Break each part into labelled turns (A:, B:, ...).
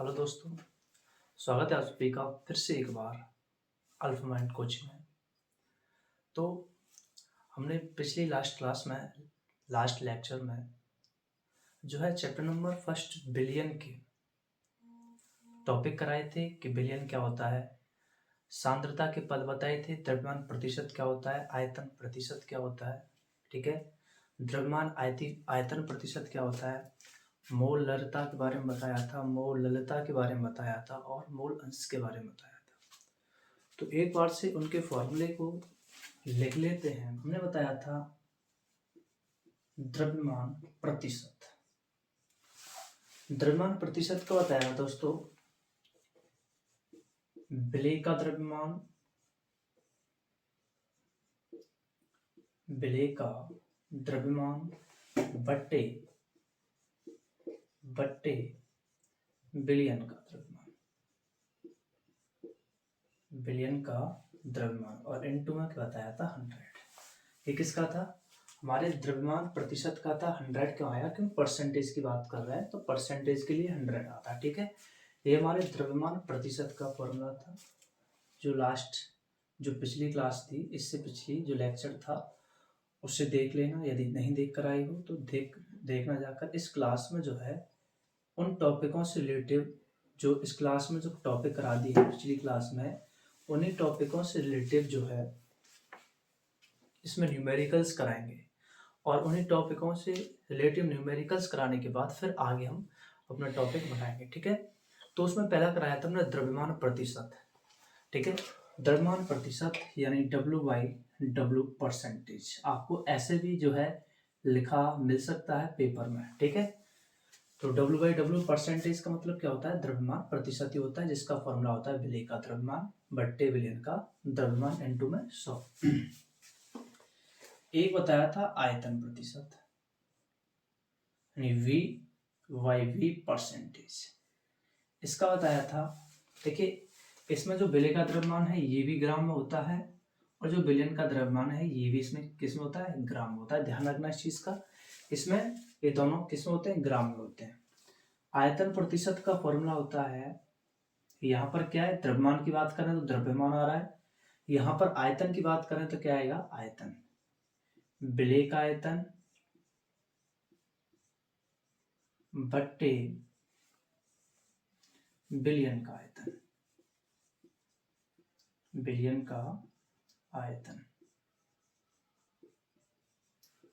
A: Hello दोस्तों, स्वागत है आप सभी का फिर से एक बार अल्फा माइंड कोचिंग में। तो हमने पिछली लास्ट लेक्चर में जो है चैप्टर नंबर फर्स्ट बिलियन के टॉपिक कराए थे कि बिलियन क्या होता है, सांद्रता के पद बताए थे, द्रव्यमान प्रतिशत क्या होता है, आयतन प्रतिशत क्या होता है, ठीक है, द्रव्यमान आयतन प्रतिशत क्या होता है, मोलरता के बारे में बताया था, मोललता के बारे में बताया था और मोल अंश के बारे में बताया था। तो एक बार से उनके फॉर्मूले को लिख लेते हैं। हमने बताया था द्रव्यमान प्रतिशत। द्रव्यमान प्रतिशत का बताया दोस्तों, विलेय का द्रव्यमान, विलेय का द्रव्यमान बट्टे बिलियन का द्रव्यमान, बिलियन का द्रव्यमान, और इनटू में क्या बताया था 100। ये किसका था? हमारे द्रव्यमान प्रतिशत का था। 100 क्यों आया? क्यों परसेंटेज की बात कर रहे हैं तो परसेंटेज के लिए 100 आता है, ठीक है। ये हमारे द्रव्यमान प्रतिशत का फॉर्मूला था। जो पिछली क्लास थी, इससे पिछली जो लेक्चर था उससे देख लेना, यदि नहीं देख कर आए हो तो देखना जाकर। इस क्लास में जो है उन टॉपिकों से रिलेटिव, जो इस क्लास में जो टॉपिक करा दिए है पिछली क्लास में, उन्हीं टॉपिकों से रिलेटिव जो है इसमें न्यूमेरिकल्स कराएंगे, और उन्हीं टॉपिकों से रिलेटिव न्यूमेरिकल्स कराने के बाद फिर आगे हम अपना टॉपिक बढ़ाएंगे, ठीक है। तो उसमें पहला कराया था हमने द्रव्यमान प्रतिशत, ठीक है। द्रव्यमान प्रतिशत यानी W/W परसेंटेज, आपको ऐसे भी जो है लिखा मिल सकता है पेपर में, ठीक है। तो W/W परसेंटेज का मतलब क्या होता है? द्रव्यमान प्रतिशत ही होता है, जिसका फॉर्मूला होता है विलेय का द्रव्यमान बट्टे बिलियन का द्रव्यमान इनटू में 100। एक बताया था आयतन प्रतिशत यानी V/V परसेंटेज, इसका बताया था। देखिए, इसमें जो विलेय का द्रव्यमान है ये भी ग्राम में होता है, और जो बिलियन का द्रव्यमान है ये भी इसमें किस में होता है? ग्राम में होता है। ध्यान रखना इस चीज का, इसमें ये दोनों किस में होते हैं? ग्राम में होते हैं। आयतन प्रतिशत का फॉर्मूला होता है, यहाँ पर क्या है, द्रव्यमान की बात करें तो द्रव्यमान आ रहा है, यहाँ पर आयतन की बात करें तो क्या आएगा? आयतन। विलेय का आयतन बट्टे बिलियन का आयतन, बिलियन का आयतन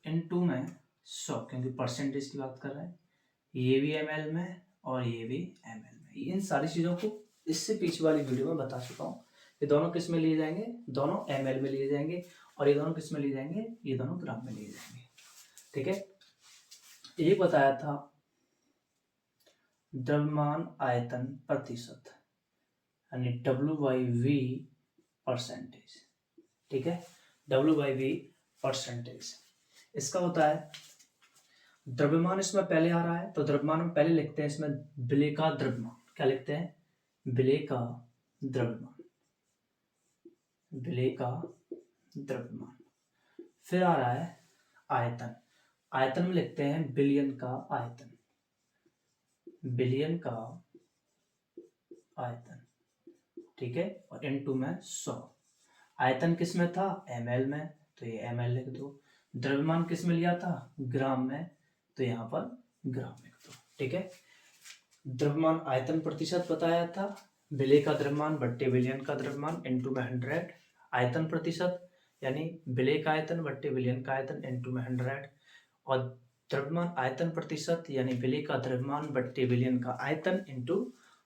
A: इनटू में 100, क्योंकि परसेंटेज की बात कर रहे हैं। ये भी ml में और ये भी ml में। इन सारी चीजों को इससे पीछे वाली वीडियो में बता चुका हूँ। ये दोनों किस में लिए जाएंगे? दोनों ml में लिए जाएंगे, और ये दोनों किस में लिए जाएंगे? ये दोनों ग्राम में लिए जाएंगे, ठीक है। ये बताया था द्रव्यमान आयतन प्रतिशत यानी W/V परसेंटेज, ठीक है। W/V परसेंटेज इसका होता है, द्रव्यमान इसमें पहले आ रहा है तो द्रव्यमान में पहले लिखते हैं, इसमें विलेय का द्रव्यमान। क्या लिखते हैं? विलेय का द्रव्यमान, विलेय का द्रव्यमान। फिर आ रहा है आयतन, आयतन में लिखते हैं बिलियन का आयतन, बिलियन का आयतन, ठीक है। और इनटू में 100। आयतन किस में था? ml में, तो ये ml लिख दो। द्रव्यमान किस में लिया था? ग्राम में, तो यहाँ पर ग्राम लिख दो, ठीक है। द्रव्यमान आयतन प्रतिशत बताया था, विलेय का द्रव्यमान बट्टे बिलियन का द्रव्यमान इनटू में 100। आयतन प्रतिशत यानी विलेय का आयतन बट्टे बिलियन का आयतन इनटू में 100, और द्रव्यमान आयतन प्रतिशत यानी विलेय का द्रव्यमान बट्टे बिलियन का आयतन इनटू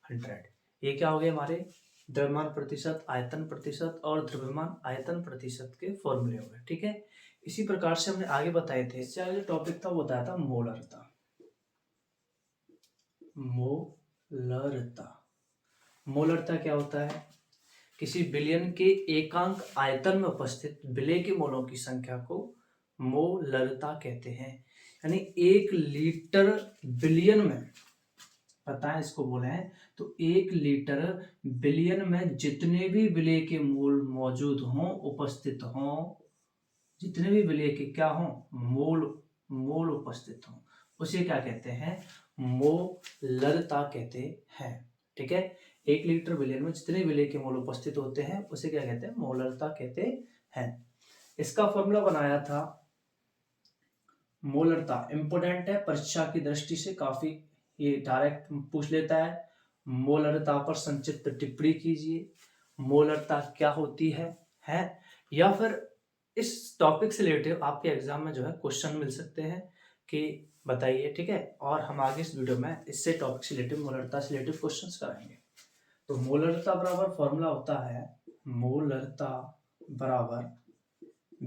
A: 100। ये क्या हो गया? हमारे द्रव्यमान प्रतिशत, आयतन प्रतिशत और द्रव्यमान आयतन प्रतिशत के फॉर्मूले हो गए, ठीक है। इसी प्रकार से हमने आगे बताए थे, इससे आगे जो टॉपिक था वो बताया था मोलरता। मोलरता, मोलरता क्या होता है? किसी बिलियन के एकांक आयतन में उपस्थित विलेय के मोलों की संख्या को मोलरता कहते हैं। यानी 1 लीटर बिलियन में, पता है इसको बोले हैं, तो 1 लीटर बिलियन में जितने भी विलेय के मोल मौजूद हों, उपस्थित हों, जितने भी विलेय के क्या हों? मोल उपस्थित हों, उसे क्या कहते हैं? मोलरता कहते हैं। ठीक है। 1 लीटर विलयन में जितने विलय के मोल उपस्थित होते हैं उसे क्या कहते हैं, मोलरता कहते हैं। इसका फॉर्मूला बनाया था, मोलरता इंपोर्टेंट है परीक्षा की दृष्टि से, काफी ये डायरेक्ट पूछ लेता है। मोलरता पर संक्षिप्त टिप्पणी कीजिए, मोलरता क्या होती है या फिर इस टॉपिक से रिलेटेड आपके एग्जाम में जो है क्वेश्चन मिल सकते हैं कि बताइए, ठीक है। और हम आगे इस वीडियो में इससे टॉपिक से रिलेटेड, मोलरता से रिलेटेड क्वेश्चंस कराएंगे। तो मोलरता बराबर फॉर्मूला होता है, मोलरता बराबर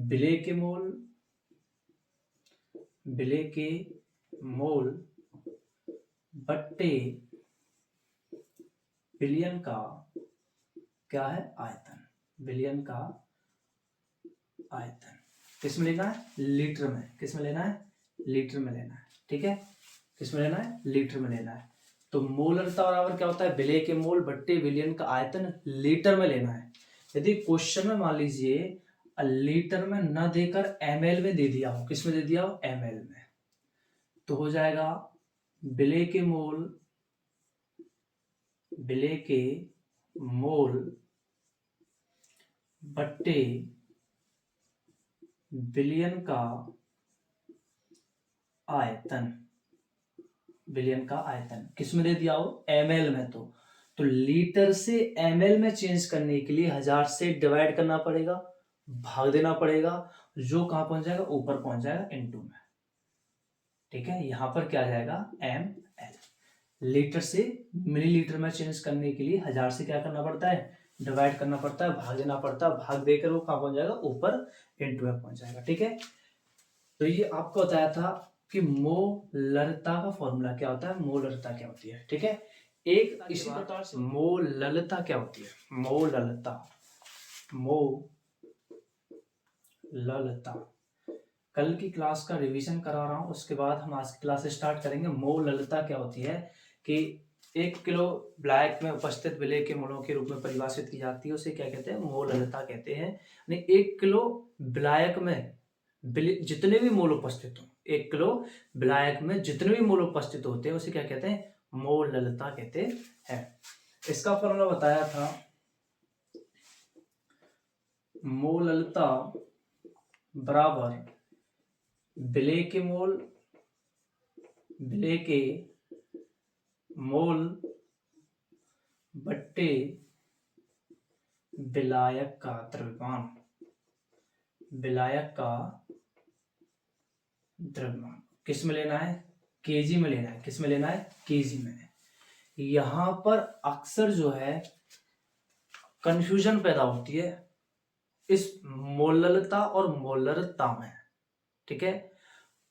A: विलय के मोल, विलय के मोल बट्टे विलयन का क्या है, आयतन। विलयन का आयतन किस में लेना है, लीटर में। किस में लेना है, लीटर में लेना है, ठीक है। किस में लेना है, लीटर में लेना है। तो मोलरता बराबर क्या होता है, विलय के मोल बट्टे विलयन का आयतन लीटर में लेना है। यदि क्वेश्चन में मान लीजिए लीटर में न देकर ml में दे दिया हो, किस में दे दिया हो, ml में, तो हो जाएगा विलय के मोल, विलय के मोल बट्टे विलयन का आयतन। विलयन का आयतन किस में दे दिया हो, ml में। तो लीटर से ml में चेंज करने के लिए 1000 से डिवाइड करना पड़ेगा, भाग देना पड़ेगा, जो कहां पहुंच जाएगा, ऊपर पहुंच जाएगा इनटू में, ठीक है। यहां पर क्या आ जाएगा, ml। लीटर से मिलीलीटर में चेंज करने के लिए 1000 से क्या करना पड़ता है, डिवाइड करना पड़ता है, भाग देना पड़ता है, भाग देकर वो कहां पहुंच जाएगा, ऊपर इनटू में पहुंच जाएगा, ठीक है। तो ये आपको बताया था कि मोलरता का फॉर्मूला क्या होता है, मोलरता क्या होती है, ठीक है। एक इसी प्रकार से मोललता क्या होती है, मोललता, मोललता कल की क्लास का रिवीजन करा रहा हूं, उसके बाद हम आज की क्लास स्टार्ट करेंगे। मोललता क्या होती है कि 1 किलो ब्लैक में उपस्थित विलय के मोलों के रूप में परिभाषित की जाती है, उसे क्या कहते हैं, मोललता कहते हैं। यानी 1 किलो विलायक में जितने भी मोल उपस्थित हो, 1 किलो विलायक में जितने भी मोल उपस्थित होते हैं उसे क्या कहते हैं, मोललता कहते हैं। इसका फॉर्मूला बताया था, मोललता बराबर विलय के मोल, विलय के मोल बट्टे विलायक का द्रव्यमान, विलायक का द्रव्यमान किस में लेना है, केजी में लेना है। किस में लेना है, केजी में। यहां पर अक्सर जो है कंफ्यूजन पैदा होती है इस मोललता और मोलरता में, ठीक है।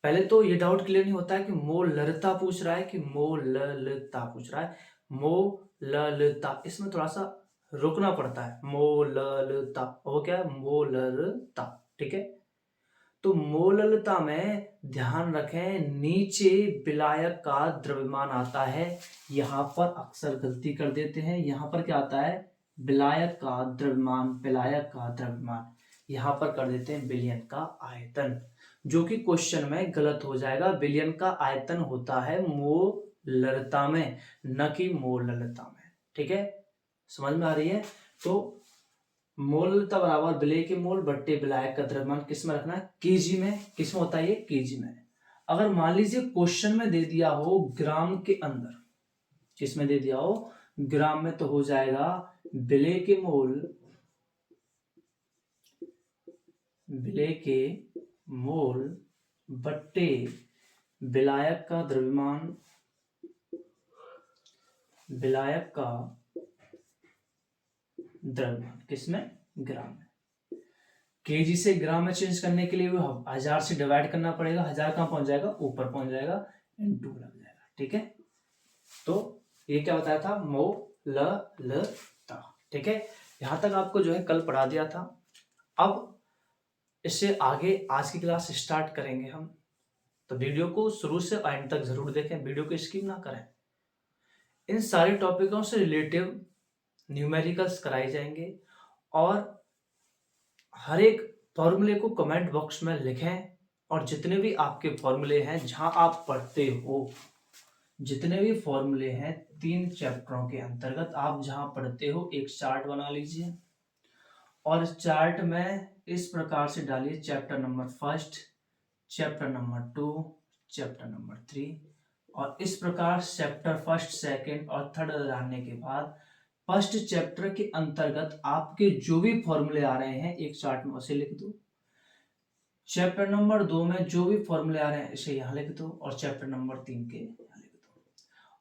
A: पहले तो ये डाउट क्लियर नहीं होता है कि मोलरता पूछ रहा है कि मोललता पूछ रहा है। मोललता, इसमें थोड़ा सा रुकना पड़ता है, मोललता वो क्या है, मोलरता, ठीक है। तो मोललता में ध्यान रखें नीचे विलायक का द्रव्यमान आता है, यहां पर अक्सर गलती कर देते हैं। यहां पर क्या आता है, विलायक का द्रव्यमान, विलायक का द्रव्यमान, यहां पर कर देते हैं विलयन का आयतन, जो कि क्वेश्चन में गलत हो जाएगा। विलयन का आयतन होता है मोलरता में, न कि मोललता में, ठीक है। समझ में आ रही है। तो मोललता बराबर विलय के मोल बट्टे विलायक का द्रव्यमान किस में रखना है, केजी में। किस में होता है ये, केजी में। अगर मान लीजिए क्वेश्चन में दे दिया हो ग्राम के अंदर, किस में दे दिया हो, ग्राम में, तो हो जाएगा विलय के मोल, विलय के मोल बट्टे विलायक का द्रव्यमान, विलायक का द्रव्यमान किसमें, ग्राम में। केजी से ग्राम में चेंज करने के लिए 1000 से डिवाइड करना पड़ेगा, 1000 कहां पहुंच जाएगा, ऊपर पहुंच जाएगा, इनटू लग जाएगा, ठीक है। तो ये क्या बताया था, मोललता, ठीक है। यहां तक आपको जो है कल पढ़ा दिया था। अब इससे आगे आज की क्लास स्टार्ट करेंगे हम, तो वीडियो को शुरू से एंड तक जरूर देखें, वीडियो को स्किप ना करें। इन सारे टॉपिकों से रिलेटिव न्यूमेरिकल्स कराए जाएंगे और हर एक फॉर्मूले को कमेंट बॉक्स में लिखें, और जितने भी आपके फॉर्मूले हैं जहां आप पढ़ते हो, जितने भी फॉर्मूले हैं 3 चैप्टरों के अंतर्गत आप जहां पढ़ते हो एक चार्ट बना लीजिए और इस चार्ट में इस प्रकार से डालिए chapter number 1, chapter number 2, chapter number 3 और इस प्रकार चैप्टर 1, 2 और 3 डालने के बाद फर्स्ट चैप्टर के अंतर्गत आपके जो भी फॉर्मूले आ रहे हैं एक चार्ट में उसे लिख दो। चैप्टर नंबर 2 में जो भी फॉर्मूले आ रहे हैं इसे यहाँ लिख दो और चैप्टर नंबर 3 के यहाँ लिख दो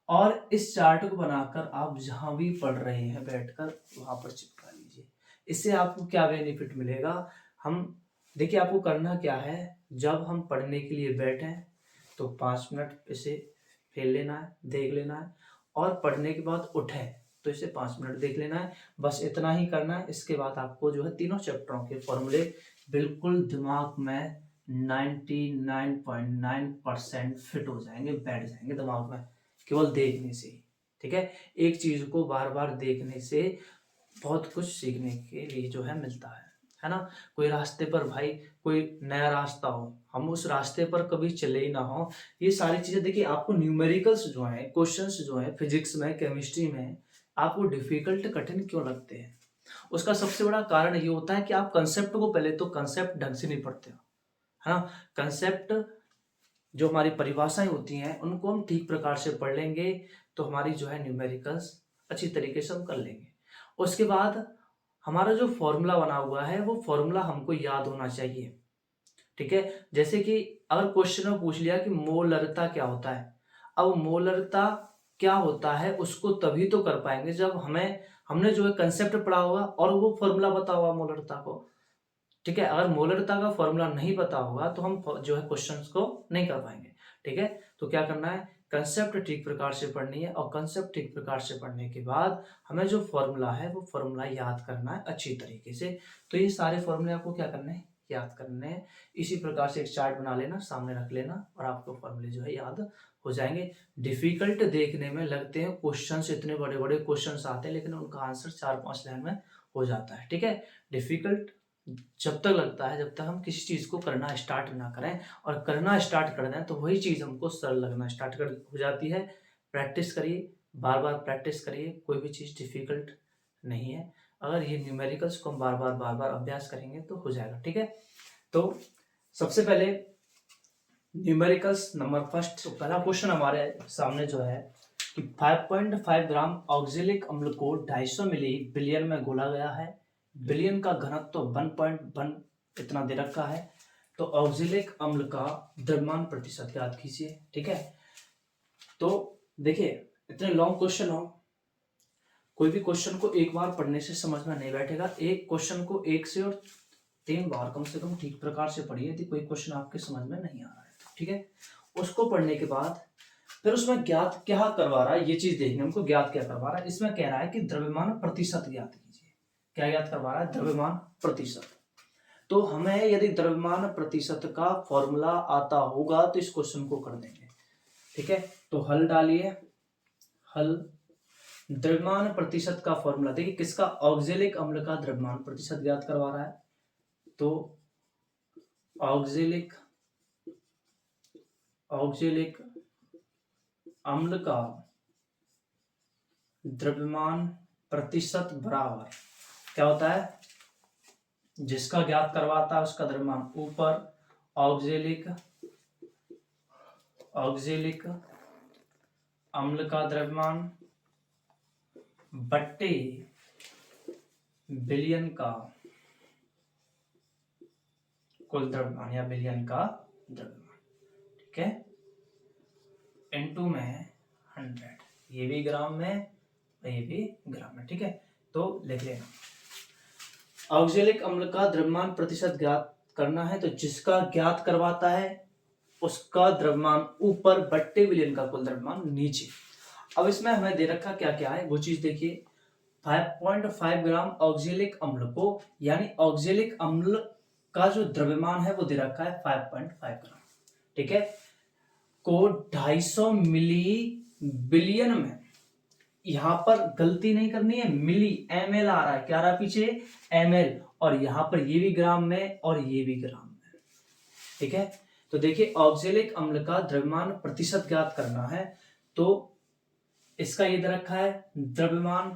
A: और इस चार्ट को बनाकर आप जहां भी पढ़ रहे हैं बैठकर वहां पर चिपका लीजिए। इससे आपको क्या बेनिफिट मिलेगा, हम देखिए आपको करना क्या है, जब हम पढ़ने के लिए बैठे तो 5 मिनट इसे फेर लेना है, देख लेना है और पढ़ने के बाद उठे तो इसे 5 मिनट देख लेना है, बस इतना ही करना है। इसके बाद आपको जो है तीनों चैप्टरों के फॉर्मूले बिल्कुल दिमाग में 99.9% फिट हो जाएंगे, बैठ जाएंगे दिमाग में केवल देखने से ही। ठीक है, एक चीज को बार बार देखने से बहुत कुछ सीखने के लिए जो है मिलता है ना। कोई रास्ते पर भाई कोई नया रास्ता हो, हम उस रास्ते पर कभी चले ही ना हो, ये सारी चीजें देखिए आपको न्यूमेरिकल्स जो है, क्वेश्चंस जो है फिजिक्स में, केमिस्ट्री में आपको डिफिकल्ट, कठिन क्यों लगते हैं, उसका सबसे बड़ा कारण ये होता है कि आप कंसेप्ट को पहले तो कंसेप्ट ढंग से नहीं पढ़ते हो, है ना। कंसेप्ट जो हमारी परिभाषाएं होती हैं उनको हम ठीक प्रकार से पढ़ लेंगे तो हमारी जो है न्यूमेरिकल्स अच्छी तरीके से हम कर लेंगे। उसके बाद हमारा जो फॉर्मूला बना हुआ है वो फॉर्मूला हमको याद होना चाहिए। ठीक है, जैसे कि अगर क्वेश्चन में पूछ लिया कि मोलरता क्या होता है, अब मोलरता क्या होता है उसको तभी तो कर पाएंगे जब हमने जो है कंसेप्ट पढ़ा होगा और वो फॉर्मूला पता होगा मोलरता को। ठीक है, अगर मोलरता का फॉर्मूला नहीं पता होगा तो हम जो है क्वेश्चंस को नहीं कर पाएंगे। ठीक है, तो क्या करना है, कंसेप्ट ठीक प्रकार से पढ़नी है और कंसेप्ट ठीक प्रकार से पढ़ने के बाद हमें जो फॉर्मूला है वो फॉर्मूला याद करना है अच्छी तरीके से। तो ये सारे फॉर्मूले आपको क्या करने हैं, याद करने हैं। इसी प्रकार से एक चार्ट बना लेना, सामने रख लेना और आपको फॉर्मूले जो है याद हो जाएंगे। डिफिकल्ट देखने में लगते हैं क्वेश्चंस, इतने बड़े बड़े क्वेश्चंस आते हैं लेकिन उनका आंसर 4-5 लाइन में हो जाता है। ठीक है, डिफिकल्ट जब तक लगता है जब तक हम किसी चीज को करना स्टार्ट ना करें, और करना स्टार्ट कर दें तो वही चीज हमको सरल लगना स्टार्ट कर हो जाती है। प्रैक्टिस करिए, बार बार प्रैक्टिस करिए, कोई भी चीज डिफिकल्ट नहीं है। अगर ये न्यूमेरिकल्स को हम बार बार अभ्यास करेंगे तो हो जाएगा। ठीक है, तो सबसे पहले न्यूमेरिकल्स नंबर फर्स्ट, तो पहला क्वेश्चन हमारे सामने जो है कि 5.5 ग्राम ऑक्जेलिक अम्ल को 250 मिली बिलियन में घोला गया है। बिलियन का घनत्व तो 1.1 इतना दे रखा है, तो ऑक्जेलिक अम्ल का द्रव्यमान प्रतिशत याद कीजिए। ठीक है, तो देखिए इतने लॉन्ग क्वेश्चन हो, कोई भी क्वेश्चन को एक बार पढ़ने से समझ में नहीं बैठेगा, एक क्वेश्चन को 1 से और 3 बार कम से कम ठीक प्रकार से पढ़िए यदि कोई क्वेश्चन आपके समझ में नहीं आ रहा है। ठीक है, उसको पढ़ने के बाद फिर उसमें ज्ञात क्या करवा रहा है, ये चीज देखने हमको, ज्ञात क्या करवा रहा है। इसमें कह रहा है कि द्रव्यमान प्रतिशत ज्ञात कीजिए। क्या ज्ञात करवा रहा है, द्रव्यमान प्रतिशत। तो हमें यदि द्रव्यमान प्रतिशत का फॉर्मूला आता होगा तो इस क्वेश्चन को कर देंगे। ठीक है, तो हल डालिए, हल। द्रव्यमान प्रतिशत का फॉर्मूला देखिए किसका, ऑक्जेलिक अम्ल का द्रव्यमान प्रतिशत ज्ञात करवा रहा है, तो ऑक्जेलिक अम्ल का द्रव्यमान प्रतिशत बराबर क्या होता है, जिसका ज्ञात करवाता है उसका द्रव्यमान ऊपर ऑक्जेलिक अम्ल का द्रव्यमान बट्टे बिलियन का कुल द्रव्यमान या बिलियन का द्रव्यमान। ठीक है, इनटू में 100, ये भी ग्राम में और ये भी ग्राम में। ठीक है, तो लिख लेना ऑक्जेलिक अम्ल का द्रव्यमान प्रतिशत ज्ञात करना है, तो जिसका ज्ञात करवाता है उसका द्रव्यमान ऊपर बट्टे बिलियन का कुल द्रव्यमान नीचे। अब इसमें हमें दे रखा क्या क्या है वो चीज देखिए, 5.5 ग्राम ऑक्जेलिक अम्ल को, यानी ऑक्जेलिक अम्ल का जो द्रव्यमान है वो दे रखा है 5.5 ग्राम। ठीक है, को 250 मिली बिलियन में, यहां पर गलती नहीं करनी है, मिली ml आ रहा है, क्या आ रहा है पीछे, ml, और यहां पर ये भी ग्राम में और ये भी ग्राम में। ठीक है, तो देखिए ऑक्जेलिक अम्ल का द्रव्यमान प्रतिशत ज्ञात करना है, तो इसका ये दे रखा है द्रव्यमान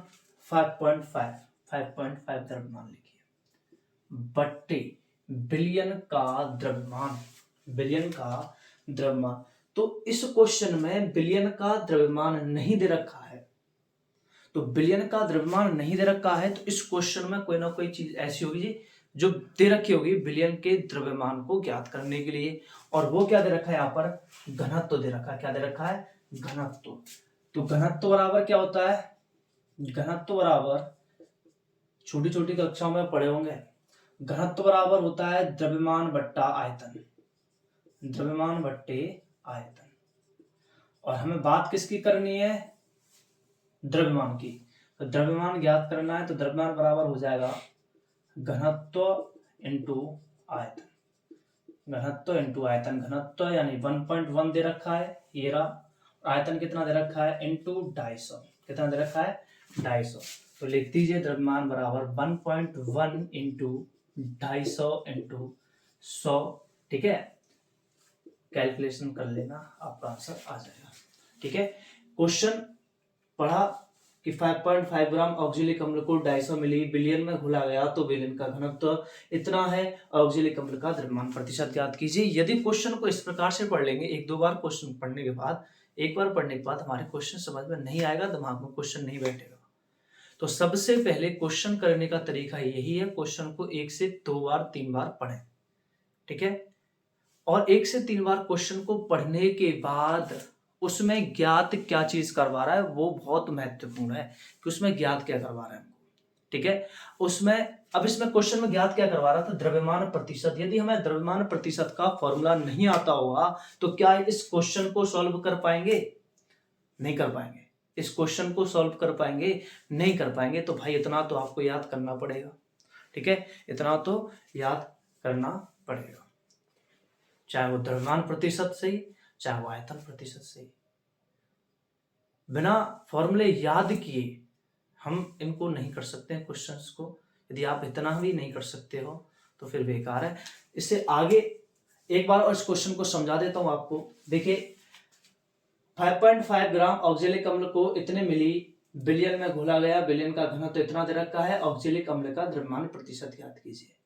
A: 5.5 द्रव्यमान लिखिए बट्टे बिलियन का द्रव्यमान, बिलियन का द्रव्यमान। तो इस क्वेश्चन में बिलियन का द्रव्यमान नहीं दे रखा है, तो बिलियन का द्रव्यमान नहीं दे रखा है, तो इस क्वेश्चन में कोई ना कोई चीज ऐसी होगी जो दे रखी होगी बिलियन के द्रव्यमान को ज्ञात करने के लिए। और वो क्या दे रखा है, यहाँ पर घनत्व दे रखा है। क्या दे रखा है, घनत्व। तो घनत्व बराबर क्या होता है, घनत्व बराबर छोटी छोटी कक्षाओं में पढ़े होंगे, घनत्व बराबर होता है द्रव्यमान बट्टा आयतन, द्रव्यमान बट्टे आयतन। और हमें बात किसकी करनी है, द्रव्यमान की। तो द्रव्यमान ज्ञात करना है, तो द्रव्यमान बराबर हो जाएगा घनत्व इंटू आयतन, घनत्व इंटू आयतन। घनत्व यानी 1.1 दे रखा है ये रहा, आयतन कितना दे रखा है इंटू 250, कितना दे रखा है 250। तो लिख दीजिए द्रव्यमान बराबर 1.1 इंटू 250 इंटू 100, ठीक है। कैलकुलेशन कर लेना, आपका आंसर आ जाएगा, ठीक है। क्वेश्चन पढ़ा कि 5.5 ग्राम ऑक्जेलिक अम्ल को 250 मिली बिलियन में घुला गया तो बिलियन का घनत्व इतना है, ऑक्जेलिक अम्ल का द्रव्यमान प्रतिशत ज्ञात कीजिए। यदि क्वेश्चन को इस प्रकार से पढ़ लेंगे, एक दो बार क्वेश्चन पढ़ने के बाद, एक बार पढ़ने के बाद हमारे क्वेश्चन समझ में नहीं आएगा, दिमाग में क्वेश्चन नहीं बैठेगा। तो सबसे पहले क्वेश्चन करने का तरीका यही है, क्वेश्चन को 1 से 2 बार 3 बार पढ़ें, ठीक है। और 1 से 3 बार क्वेश्चन को पढ़ने के बाद उसमें ज्ञात क्या चीज करवा रहा है वो बहुत महत्वपूर्ण है कि उसमें ज्ञात क्या करवा रहा है, ठीक है। उसमें अब इसमें क्वेश्चन में ज्ञात क्या करवा रहा था, द्रव्यमान प्रतिशत। यदि हमें द्रव्यमान प्रतिशत का फॉर्मूला नहीं आता होगा तो क्या इस क्वेश्चन को सॉल्व कर पाएंगे, नहीं कर पाएंगे। इस क्वेश्चन को सॉल्व कर पाएंगे, नहीं कर पाएंगे। तो भाई इतना तो आपको याद करना पड़ेगा, ठीक है, इतना तो याद करना पड़ेगा, चाहे वो द्रव्यमान प्रतिशत सही, चाहे वो आयतन प्रतिशत सही। बिना फॉर्मूले याद किए हम इनको नहीं कर सकते हैं क्वेश्चंस को। यदि आप इतना भी नहीं कर सकते हो तो फिर बेकार है। इससे आगे एक बार और इस क्वेश्चन को समझा देता हूं आपको। देखिए 5.5 ग्राम ऑक्जेलिक अम्ल को इतने मिली बिलियन में घोला गया, बिलियन का घनत्व तो इतना दे रखा है, ऑक्जेलिक अम्ल का द्रव्यमान प्रतिशत ज्ञात कीजिए।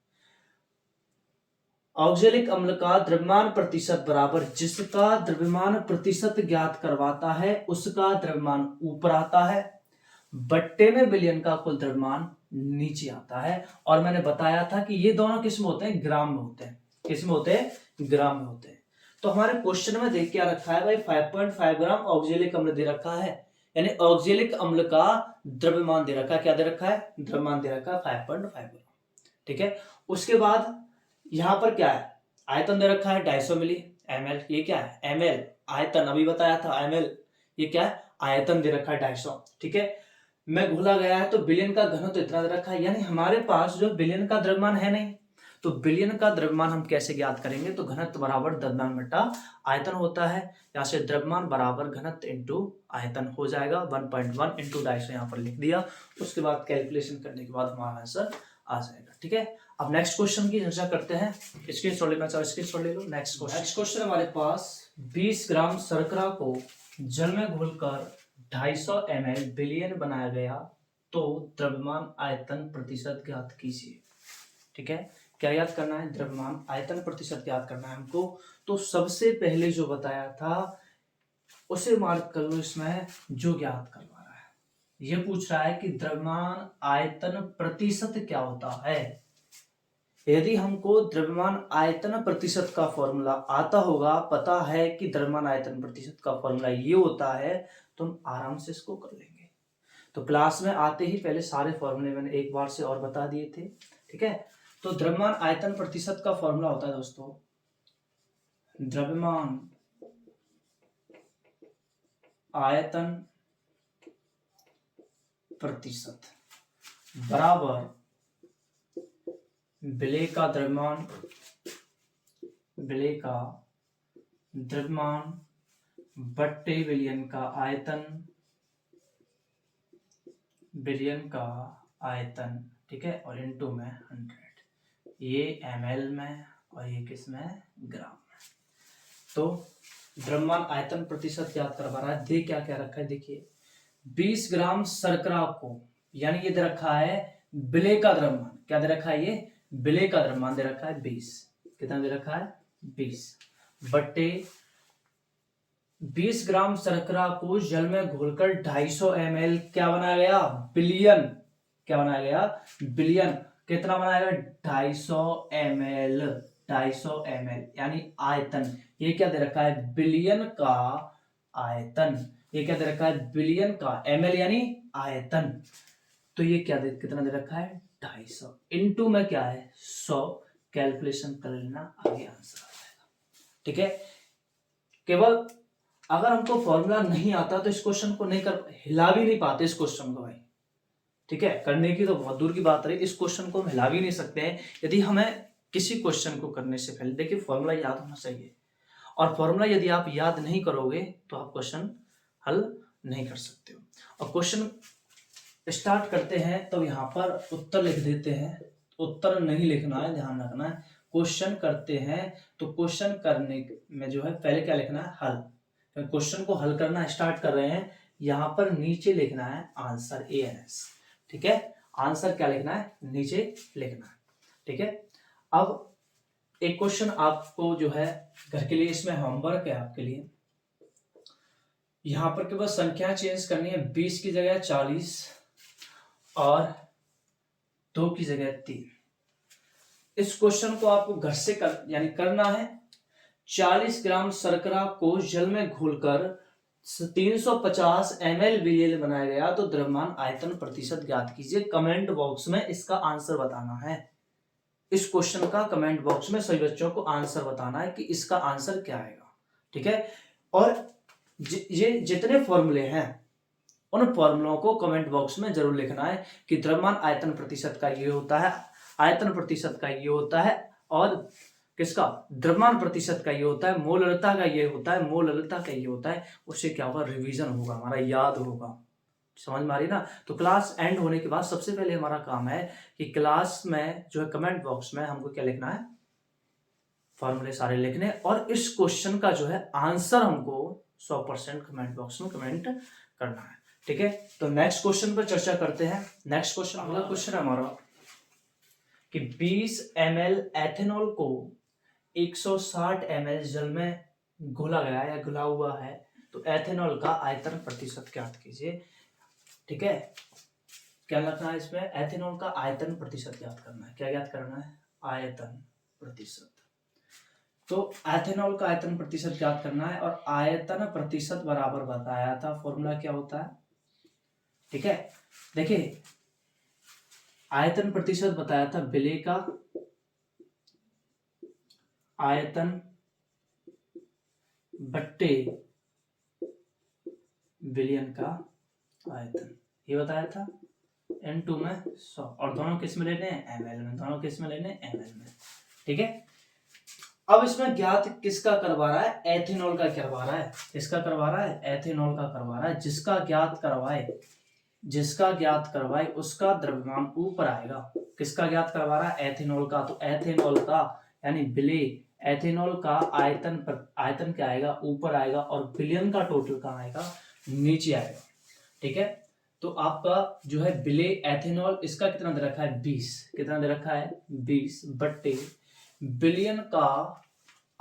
A: ऑक्जेलिक अम्ल का द्रव्यमान प्रतिशत बराबर जिसका द्रव्यमान प्रतिशत ज्ञात करवाता है उसका द्रव्यमान ऊपर आता है, बट्टे में बिलियन का कुल द्रव्यमान नीचे आता है। और मैंने बताया था कि ये दोनों किस में होते हैं, ग्राम में होते हैं। किस में होते हैं, ग्राम में होते हैं। तो हमारे क्वेश्चन में देख क्या रखा है भाई, 5.5 ग्राम ऑक्जेलिक अम्ल दे रखा है, यानी ऑक्जेलिक अम्ल का द्रव्यमान दे रखा है। क्या दे रखा है, द्रव्यमान दे रखा है 5.5 ग्राम, ठीक है। उसके बाद यहां पर क्या है, आयतन दे रखा है 250 मिली ml। ये क्या है, ml आयतन, अभी बताया था ml, ये क्या है, आयतन दे रखा है 250, ठीक है। में घुला गया है तो बिलियन का घनत्व तो इतना दे रखा है, यानी हमारे पास जो बिलियन का द्रव्यमान है नहीं, तो बिलियन का द्रव्यमान हम कैसे ज्ञात करेंगे, तो घनत्व बराबर द्रव्यमान बटा आयतन होता है। यहाँ से द्रव्यमान बराबर घनत्व इंटू आयतन हो जाएगा। 1.1 इंटू 250 यहाँ पर लिख दिया। उसके बाद कैलकुलेशन करने के बाद हमारा आंसर आ जाएगा, ठीक है। अब नेक्स्ट क्वेश्चन की चर्चा करते हैं। स्क्रीनशॉट लेना चाहो स्क्रीनशॉट ले लो। नेक्स्ट क्वेश्चन हमारे पास 20 ग्राम शर्करा को जल में घोलकर 250 ml बिलियन बनाया गया तो द्रव्यमान आयतन प्रतिशत ज्ञात कीजिए, ठीक है। क्या याद करना है, द्रव्यमान आयतन प्रतिशत ज्ञात करना है हमको। तो सबसे पहले जो बताया था उसे मार्क कर लो, इसमें जो ज्ञात करवा रहा है ये पूछ रहा है कि द्रव्यमान आयतन प्रतिशत क्या होता है। यदि हमको द्रव्यमान आयतन प्रतिशत का फॉर्मूला आता होगा, पता है कि द्रव्यमान आयतन प्रतिशत का फॉर्मूला ये होता है, तो हम आराम से इसको कर लेंगे। तो क्लास में आते ही पहले सारे फॉर्मूले मैंने एक बार से और बता दिए थे, ठीक है। तो द्रव्यमान आयतन प्रतिशत का फॉर्मूला होता है दोस्तों, द्रव्यमान आयतन प्रतिशत बराबर विलेय का द्रव्यमान, विलेय का द्रव्यमान बट्टे बिलियन का आयतन, बिलियन का आयतन, ठीक है, और इनटू में 100। ये ml में और ये किस में, ग्राम में। तो द्रव्यमान आयतन प्रतिशत याद करवा रहा है। दे क्या क्या रखा है, देखिए 20 ग्राम शर्करा को, यानी ये दे रखा है विलेय का द्रव्यमान, क्या दे रखा है, ये विलेय का द्रव्यमान दे रखा है 20, कितना दे रखा है 20 बट्टे 20 ग्राम शर्करा को जल में घोलकर 250 ml क्या बनाया गया, बिलियन, क्या बनाया गया, बिलियन, कितना बनाया गया 250 ml, 250 ml यानी आयतन, ये क्या दे रखा है बिलियन का आयतन, ये क्या दे रखा है बिलियन का, ml यानी आयतन, तो ये क्या दे, कितना दे रखा है 250 इनटू में क्या है 100, कैलकुलेशन कर लेना, आगे आंसर आ जाएगा। ठीक है, केवल अगर हमको फॉर्मूला नहीं आता तो इस क्वेश्चन को नहीं कर, हिला भी नहीं पाते इस क्वेश्चन को भाई। ठीक है, करने की तो बहुत दूर की बात रही, इस क्वेश्चन को हम हिला भी नहीं सकते हैं यदि हमें किसी क्वेश्चन को करने से पहले देखिए फॉर्मूला याद होना चाहिए, और फॉर्मूला यदि आप याद नहीं करोगे तो आप क्वेश्चन हल नहीं कर सकते हो। और क्वेश्चन स्टार्ट करते हैं तो यहाँ पर उत्तर लिख देते हैं, उत्तर नहीं लिखना है, ध्यान रखना है। क्वेश्चन करते हैं तो क्वेश्चन करने में जो है पहले क्या लिखना है, हल, क्वेश्चन को हल करना स्टार्ट कर रहे हैं, यहाँ पर नीचे लिखना है आंसर ANS। ठीक है, आंसर क्या लिखना है, नीचे लिखना है। ठीक है, अब एक क्वेश्चन आपको जो है घर के लिए, इसमें होमवर्क है आपके लिए, यहाँ पर केवल संख्या चेंज करनी है, 20 की जगह 40 और 2 की जगह 3। इस क्वेश्चन को आपको घर से यानी करना है। 40 ग्राम शर्करा को जल में घोलकर 350 ml विलेय बनाया गया, तो द्रव्यमान आयतन प्रतिशत ज्ञात कीजिए। कमेंट बॉक्स में इसका आंसर बताना है, इस क्वेश्चन का कमेंट बॉक्स में सभी बच्चों को आंसर बताना है कि इसका आंसर क्या आएगा। ठीक है, और ये जितने फॉर्मूले हैं उन फॉर्मूलों को कमेंट बॉक्स में जरूर लिखना है कि द्रव्यमान आयतन प्रतिशत का ये होता है, आयतन प्रतिशत का ये होता है, और किसका, द्रव्यमान प्रतिशत का ये होता है, मोलरता का ये होता है, मोलरता का ये होता है। उससे क्या होगा, रिवीजन होगा, हमारा याद होगा। समझ में आ रही ना। तो क्लास एंड होने के बाद सबसे पहले हमारा काम है कि क्लास में जो है कमेंट बॉक्स में हमको क्या लिखना है, फॉर्मूले सारे लिखने, और इस क्वेश्चन का जो है आंसर हमको 100% कमेंट बॉक्स में कमेंट करना है। ठीक है, तो नेक्स्ट क्वेश्चन पर चर्चा करते हैं। नेक्स्ट क्वेश्चन, अगला क्वेश्चन है हमारा कि 20 ml एथेनॉल को 160 ml जल में घोला गया या घुला हुआ है, तो एथेनॉल का आयतन प्रतिशत ज्ञात कीजिए। ठीक है, क्या लिखना है इसमें, एथेनॉल का आयतन प्रतिशत ज्ञात करना है। क्या ज्ञात करना है, आयतन प्रतिशत। तो एथेनॉल का आयतन प्रतिशत ज्ञात करना है, और आयतन प्रतिशत बराबर बताया था, फॉर्मूला क्या होता है। ठीक है, देखिए आयतन प्रतिशत बताया था, विलेय का आयतन बट्टे बिलियन का आयतन, ये बताया था N2 में 100, और दोनों किस में लेने हैं, ml में, दोनों किस में लेने हैं, ml में। ठीक है, अब इसमें ज्ञात किसका करवा रहा है, एथेनॉल का करवा रहा है, किसका करवा रहा है, एथेनॉल का करवा रहा है। जिसका ज्ञात करवाए, जिसका ज्ञात करवाए उसका द्रव्यमान ऊपर आएगा। किसका ज्ञात करवा रहा है, एथेनॉल का, तो एथेनॉल का यानी विलेय, एथेनॉल का आयतन क्या आएगा, ऊपर आएगा, और बिलियन का टोटल कहाँ आएगा, नीचे आएगा। ठीक है, तो आपका जो है विलेय एथेनॉल, इसका कितना दे रखा है 20, कितना दे रखा है 20 बट्टे बिलियन का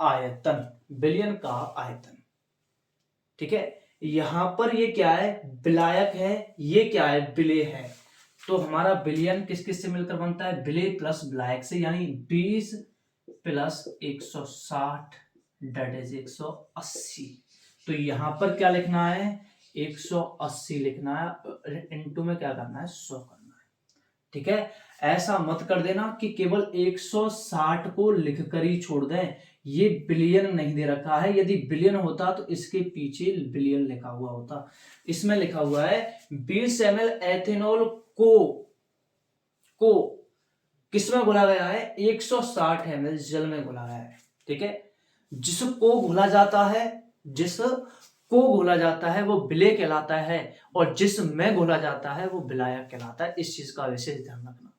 A: आयतन, बिलियन का आयतन। ठीक है, यहां पर ये क्या है, विलायक है, ये क्या है, विलेय है। तो हमारा बिलियन किस किस से मिलकर बनता है, विलेय प्लस विलायक से, यानी 20 प्लस 160 डेट इज 180। तो यहां पर क्या लिखना है, 180 लिखना है, इनटू में क्या करना है, 100 करना है। ठीक है, ऐसा मत कर देना कि केवल 160 को लिखकर ही छोड़ दें, ये बिलियन नहीं दे रखा है। यदि बिलियन होता तो इसके पीछे बिलियन लिखा हुआ होता। इसमें लिखा हुआ है 20 ml एथेनॉल को किसमें घोला गया है, 160 ml जल में घोला गया है। ठीक है, जिसको घोला जाता है, जिसको घोला जाता है वो विलेय कहलाता है, और जिसमें घोला जाता है वो विलायक कहलाता है। इस चीज का विशेष ध्यान रखना।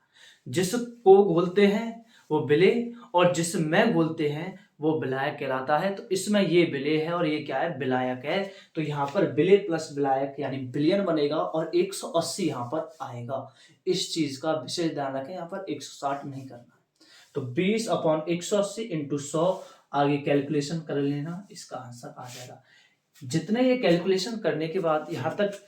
A: जिसको घोलते हैं वो विलेय, और जिसमें घोलते हैं वो विलायक कहलाता है। तो इसमें ये विलेय है और ये क्या है, विलायक है। तो यहाँ पर विलेय प्लस विलायक यानी बिलियन बनेगा और 180 यहाँ पर आएगा। इस चीज का विशेष ध्यान रखें, यहाँ पर 160 नहीं करना। तो 20/180 इंटू 100, आगे कैलकुलेशन कर लेना, इसका आंसर आ जाएगा। जितने ये कैलकुलेशन करने के बाद, यहाँ तक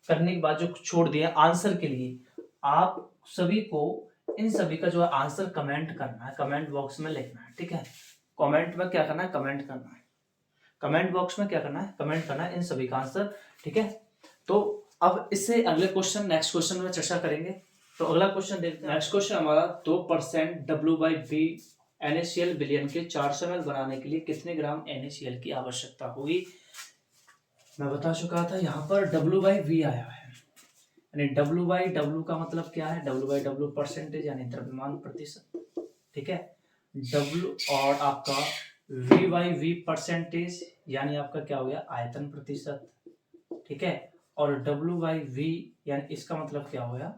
A: करने के बाद जो छोड़ दिया आंसर के लिए, आप सभी को इन सभी का जो है आंसर कमेंट करना है, कमेंट बॉक्स में लिखना है। ठीक है, कमेंट में क्या करना है, कमेंट करना है, कमेंट बॉक्स में क्या करना है, कमेंट करना है इन सभी का आंसर। ठीक है, तो अब इससे अगले क्वेश्चन, नेक्स्ट क्वेश्चन में चर्चा करेंगे। तो अगला क्वेश्चन देखते हैं। नेक्स्ट क्वेश्चन हमारा 2% W/V NaCl बिलियन के 400 ml बनाने के लिए कितने ग्राम NaCl की आवश्यकता होगी। मैं बता चुका था, यहाँ पर W/V आया है, यानी W/W का मतलब क्या है, W/W परसेंटेज यानी द्रव्यमान प्रतिशत। ठीक है, W और आपका V/V परसेंटेज यानी आपका क्या हो गया, आयतन प्रतिशत। ठीक है, और W/V यानी इसका मतलब क्या हो गया,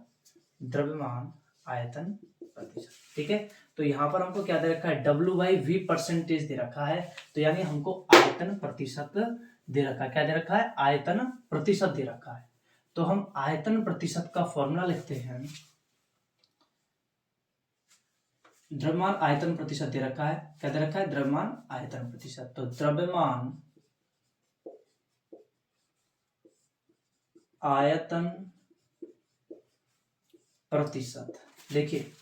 A: द्रव्यमान आयतन प्रतिशत। ठीक है, तो यहाँ पर हमको क्या दे रखा है, W/V परसेंटेज दे रखा है, तो यानी हमको आयतन प्रतिशत दे रखा है। क्या दे रखा है, आयतन प्रतिशत दे रखा है। तो हम आयतन प्रतिशत का फॉर्मूला लिखते हैं, द्रव्यमान आयतन प्रतिशत दे रखा है। क्या दे रखा है, द्रव्यमान आयतन प्रतिशत। तो द्रव्यमान आयतन प्रतिशत, देखिए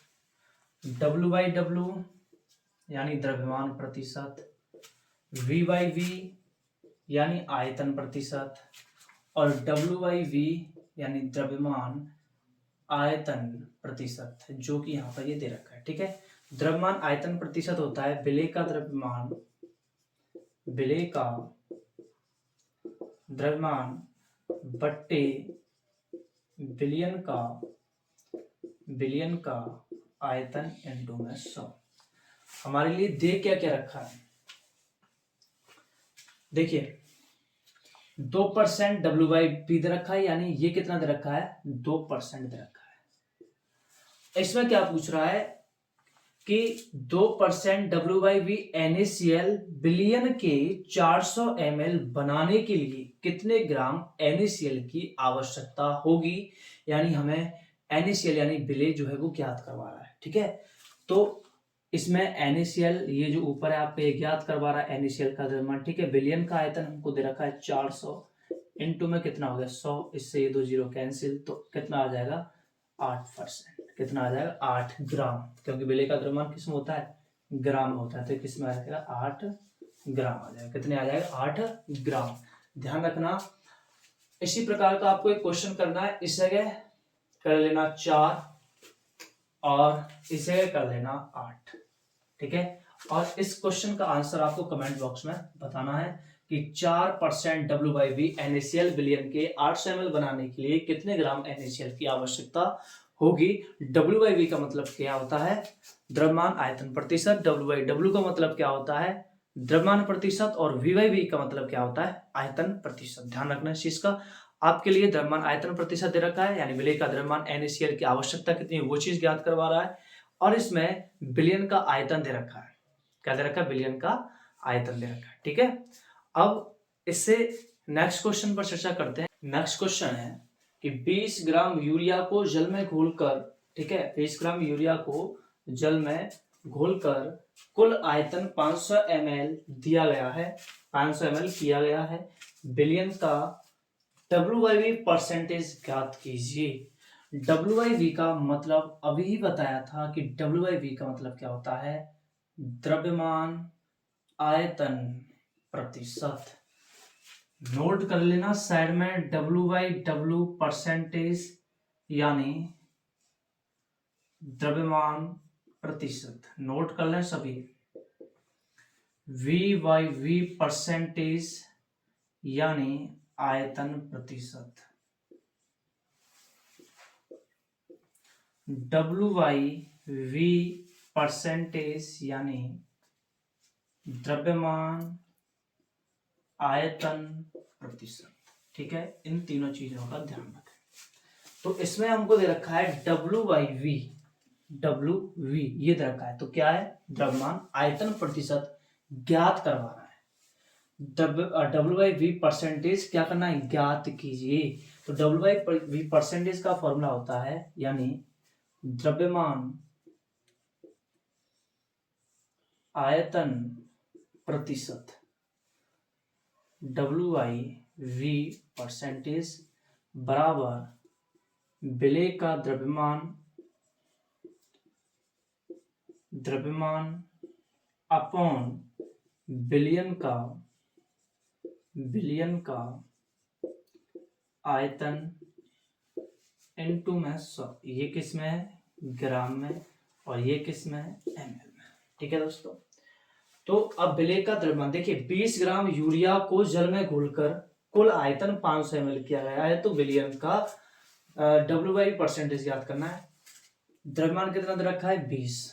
A: W/W यानी द्रव्यमान प्रतिशत, V/V यानी आयतन प्रतिशत, और W/V यानी द्रव्यमान आयतन प्रतिशत, जो कि यहाँ पर ये दे रखा है। ठीक है, द्रव्यमान आयतन प्रतिशत होता है विलेय का द्रव्यमान, विलेय का द्रव्यमान बट्टे बिलियन का आयतन इंटू में 100। हमारे लिए दे क्या क्या रखा है, देखिए 2% W/P दे रखा है, यानी ये कितना दे रखा है, 2% दे रखा है। इसमें क्या पूछ रहा है कि 2% W/V NaCl बिलियन के 400 ml बनाने के लिए कितने ग्राम NaCl की आवश्यकता होगी, यानी हमें NaCl यानी विलेय जो है वो ज्ञात करवा रहा है। ठीक है, तो इसमें NaCl ये जो ऊपर है आपको ये ज्ञात करवा रहा है NaCl का द्रव्यमान। ठीक है, बिलियन का आयतन हमको दे रखा है 400, इंटू में कितना हो गया 100, इससे ये 2 0 कैंसिल, तो कितना आ जाएगा 8%। कितना आ जाएगा 8 ग्राम, क्योंकि विलेय का द्रव्यमान किस में होता है, ग्राम में होता है, तो किस में आ जाएगा 8 ग्राम आ जाएगा। कितने आ जाएगा 8 ग्राम। ध्यान रखना, इसी प्रकार का आपको एक क्वेश्चन करना है, इस जगह कर लेना 4 और इस जगह कर लेना 8। ठीक है, और इस क्वेश्चन का आंसर आपको कमेंट बॉक्स में बताना है कि 4% W/V NaCl बिलियन के 800 ml बनाने के लिए कितने ग्राम NaCl की आवश्यकता होगी। W/V का मतलब क्या होता है, द्रव्यमान आयतन प्रतिशत। W/W का मतलब क्या होता है, द्रव्यमान प्रतिशत, और V/V का मतलब क्या होता है, आयतन प्रतिशत। ध्यान रखना इस चीज का। आपके लिए द्रव्यमान आयतन प्रतिशत दे रखा है, यानी विलेय का द्रव्यमान NaCl की आवश्यकता कितनी है वो चीज ज्ञात करवा रहा है, और इसमें बिलियन का आयतन दे रखा है। क्या दे रखा है, बिलियन का आयतन दे रखा है। ठीक है, अब इससे नेक्स्ट क्वेश्चन पर चर्चा करते हैं। नेक्स्ट क्वेश्चन है कि 20 ग्राम यूरिया को जल में घोलकर, ठीक है 20 ग्राम यूरिया को जल में घोलकर कुल आयतन 500 ml दिया गया है, 500 ml किया गया है, बिलियन का W/V परसेंटेज ज्ञात कीजिए। W/V का मतलब अभी ही बताया था कि W/V का मतलब क्या होता है, द्रव्यमान आयतन प्रतिशत। नोट कर लेना साइड में, W/W परसेंटेज यानी द्रव्यमान प्रतिशत, नोट कर लें सभी। V/V परसेंटेज यानी आयतन प्रतिशत, W/V परसेंटेज यानी द्रव्यमान आयतन प्रतिशत। ठीक है, इन तीनों चीजों का ध्यान रखें। तो इसमें हमको दे रखा है W/V, W/V ये दे रखा है, तो क्या है, द्रव्यमान आयतन प्रतिशत ज्ञात करवाना है। W/V परसेंटेज क्या करना है, ज्ञात कीजिए। तो W/V परसेंटेज का फॉर्मूला होता है, यानी द्रव्यमान आयतन प्रतिशत, W/V परसेंटेज बराबर विलेय का द्रव्यमान अपॉन बिलियन का आयतन इनटू में 100। ये किस में है, ग्राम में, और ये किस में है, ml में। ठीक है दोस्तों, तो अब विलेय का द्रव्यमान देखिए, 20 ग्राम यूरिया को जल में घोलकर कुल आयतन 500 ml किया गया है, तो विलियन का W/V परसेंटेज ज्ञात करना है। द्रव्यमान कितना दे रखा है, 20।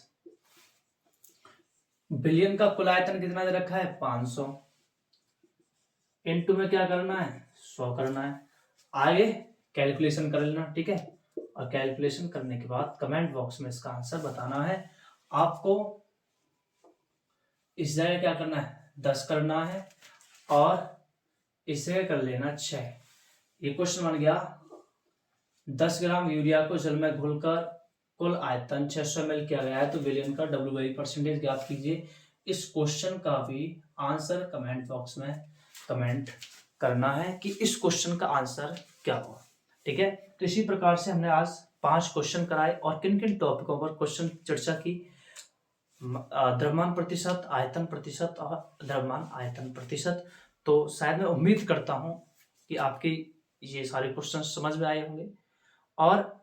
A: बिलियन का कुल आयतन कितना दे रखा है, 500। इनटू में क्या करना है, 100 करना है। आगे कैलकुलेशन कर लेना, ठीक है। और कैलकुलेशन करने के बाद कमेंट बॉक्स में इसका आंसर बताना है। आपको इस जगह क्या करना है, 10 करना है, और इस जगह कर लेना 6। ये क्वेश्चन बन गया, 10 ग्राम यूरिया को जल में घोलकर कुल आयतन 600 ml किया गया है, तो विलियन का W/V परसेंटेज ज्ञात कीजिए। इस क्वेश्चन का भी आंसर कमेंट बॉक्स में कमेंट करना है कि इस क्वेश्चन का आंसर क्या हुआ। ठीक है, तो इसी प्रकार से हमने आज 5 क्वेश्चन कराए और किन किन टॉपिकों पर क्वेश्चन चर्चा की, द्रव्यमान प्रतिशत, आयतन प्रतिशत और द्रव्यमान आयतन प्रतिशत। तो शायद मैं उम्मीद करता हूं कि आपके ये सारे क्वेश्चन समझ में आए होंगे, और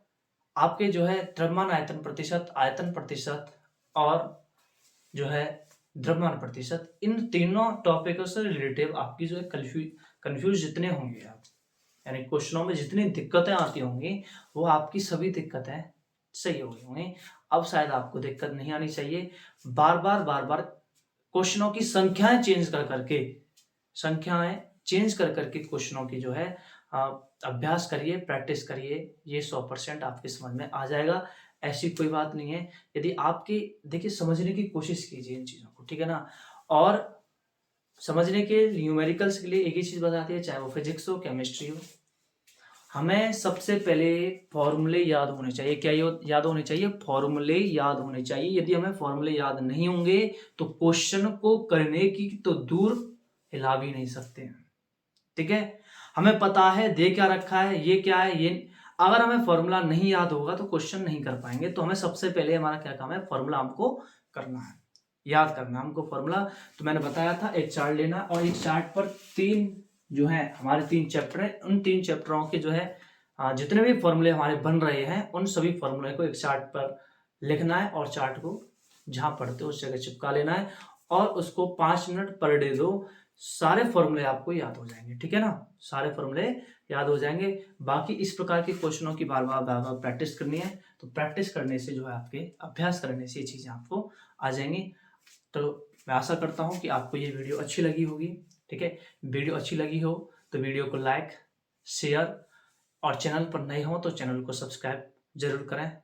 A: आपके जो है द्रव्यमान आयतन प्रतिशत, आयतन प्रतिशत और जो है द्रव्यमान प्रतिशत, इन तीनों टॉपिकों से रिलेटिव आपकी जो है कंफ्यूज जितने होंगे आप, यानी क्वेश्चनों में जितनी दिक्कतें आती होंगी, वो आपकी सभी दिक्कतें सही हो गई होंगी। अब शायद आपको दिक्कत नहीं आनी चाहिए। बार बार क्वेश्चनों की संख्याएं चेंज कर करके क्वेश्चनों की जो है अभ्यास करिए, प्रैक्टिस करिए। ये 100% आपके समझ में आ जाएगा, ऐसी कोई बात नहीं है। यदि आपकी देखिए, समझने की कोशिश कीजिए इन चीज़ों को, ठीक है ना। और समझने के न्यूमेरिकल्स के लिए एक ही चीज़ बताती है, चाहे वो फिजिक्स हो, केमिस्ट्री हो, हमें सबसे पहले फॉर्मूले याद होने चाहिए। क्या याद होने चाहिए, फॉर्मूले याद होने चाहिए। यदि हमें फॉर्मूले याद नहीं होंगे तो क्वेश्चन को करने की तो दूर हिला भी नहीं सकते हैं। ठीक है, हमें पता है दे क्या रखा है, ये क्या है, ये अगर हमें फॉर्मूला नहीं याद होगा तो क्वेश्चन नहीं कर पाएंगे। तो हमें सबसे पहले हमारा क्या काम है, फॉर्मूला हमको करना है, याद करना है हमको फॉर्मूला। तो मैंने बताया था एक चार्ट लेना, और एक चार्ट पर 3 जो है हमारे 3 चैप्टर है, उन 3 चैप्टरों के जो है जितने भी फॉर्मूले हमारे बन रहे हैं, उन सभी फॉर्मूले को एक चार्ट पर लिखना है, और चार्ट को जहां पढ़ते हो उस जगह चिपका लेना है, और उसको 5 मिनट पर डे दो। सारे फॉर्मूले आपको याद हो जाएंगे, ठीक है ना, सारे फॉर्मूले याद हो जाएंगे। बाकी इस प्रकार के क्वेश्चनों की बार बार प्रैक्टिस करनी है। तो प्रैक्टिस करने से जो है, आपके अभ्यास करने से ये चीजें आपको आ जाएंगी। तो मैं आशा करता हूँ कि आपको ये वीडियो अच्छी लगी होगी। ठीक है, वीडियो अच्छी लगी हो तो वीडियो को लाइक, शेयर, और चैनल पर नए हो तो चैनल को सब्सक्राइब जरूर करें।